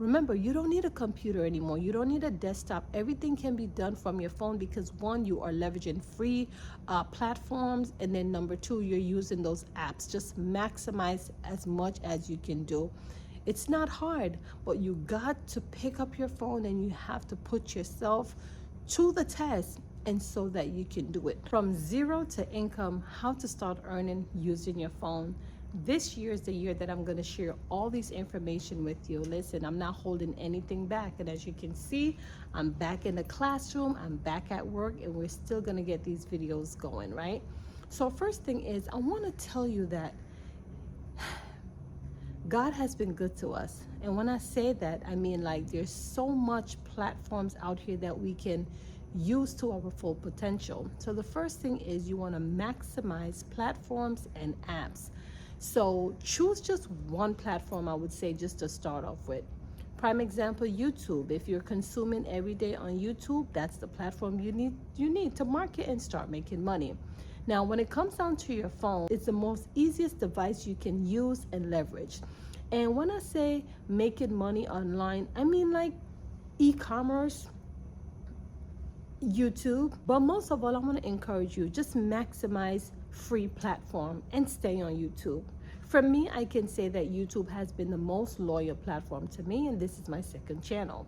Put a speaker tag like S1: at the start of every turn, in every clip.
S1: Remember, you don't need a computer anymore. You don't need a desktop. Everything can be done from your phone because one, you are leveraging free platforms, and then number two, you're using those apps. Just maximize as much as you can do. It's not hard, but you got to pick up your phone and you have to put yourself to the test, and so that you can do it. From zero to income, how to start earning using your phone. This year is the year that I'm going to share all these information with you. Listen, I'm not holding anything back. And as you can see, I'm back in the classroom, I'm back at work, and we're still going to get these videos going, right? So first thing is, I want to tell you that God has been good to us. And when I say that, I mean like there's so much platforms out here that we can use to our full potential. So the first thing is you want to maximize platforms and apps. So choose just one platform, I would say, just to start off with. Prime example, YouTube. If you're consuming every day on YouTube, that's the platform you need to market and start making money. Now, when it comes down to your phone, it's the most easiest device you can use and leverage. And when I say making money online, I mean like e-commerce, YouTube, but most of all, I want to encourage you, just maximize free platform and stay on YouTube. For me, I can say that YouTube has been the most loyal platform to me, and this is my second channel.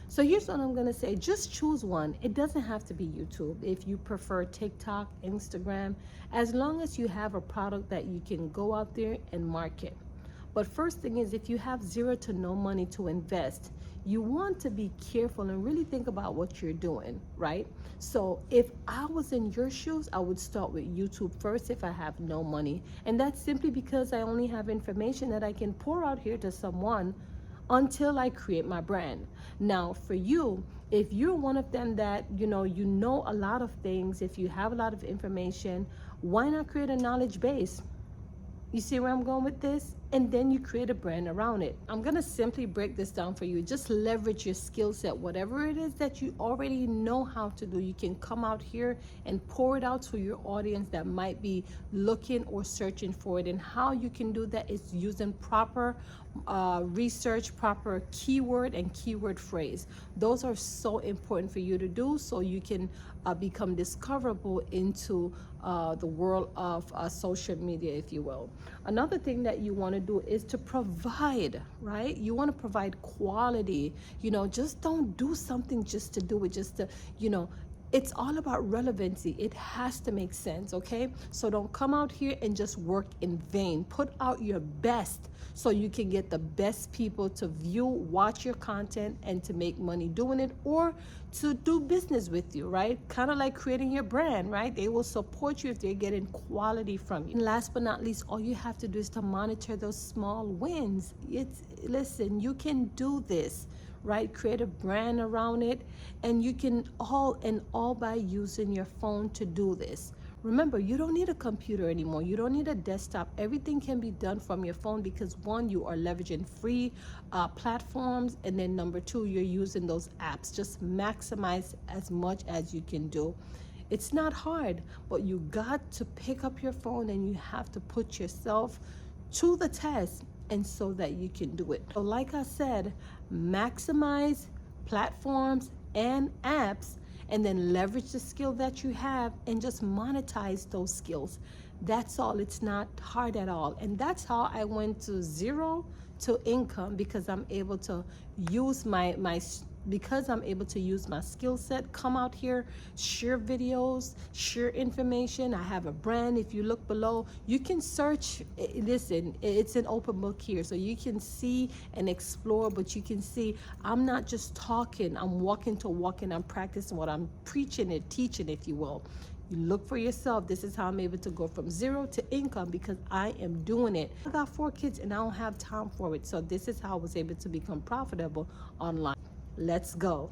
S1: So here's what I'm going to say. Just choose one. It doesn't have to be YouTube. If you prefer TikTok, Instagram, as long as you have a product that you can go out there and market. But first thing is, if you have zero to no money to invest, you want to be careful and really think about what you're doing, right? So if I was in your shoes, I would start with YouTube first if I have no money. And that's simply because I only have information that I can pour out here to someone until I create my brand. Now, for you, if you're one of them that, you know a lot of things, if you have a lot of information, why not create a knowledge base? You see where I'm going with this? And then you create a brand around it. I'm gonna simply break this down for you. Just leverage your skill set. Whatever it is that you already know how to do, you can come out here and pour it out to your audience that might be looking or searching for it. And how you can do that is using proper research, proper keyword and keyword phrase. Those are so important for you to do so you can become discoverable into the world of social media, if you will. Another thing that you want to do is to provide, right? You want to provide quality. Just don't do something just to do it, just to, it's all about relevancy. It has to make sense, okay? So don't come out here and just work in vain. Put out your best so you can get the best people to view, watch your content, and to make money doing it, or to do business with you, right? Kind of like creating your brand, right? They will support you if they're getting quality from you. And last but not least, all you have to do is to monitor those small wins. Listen, you can do this, right? Create a brand around it, and you can all by using your phone to do this. Remember, you don't need a computer anymore. You don't need a desktop. Everything can be done from your phone because one, you are leveraging free platforms, and then number two, you're using those apps. Just maximize as much as you can do. It's not hard, but you got to pick up your phone and you have to put yourself to the test, and so that you can do it. So like I said, maximize platforms and apps, and then leverage the skill that you have and just monetize those skills. That's all. It's not hard at all. And that's how I went to zero to income, because I'm able to use because I'm able to use my skill set, come out here, share videos, share information. I have a brand. If you look below, you can search. Listen, it's an open book here, so you can see and explore, but you can see I'm not just talking, I'm walking to walk, and I'm practicing what I'm preaching and teaching, if you will. You look for yourself. This is how I'm able to go from zero to income, because I am doing it. I got 4 kids and I don't have time for it. So this is how I was able to become profitable online. Let's go.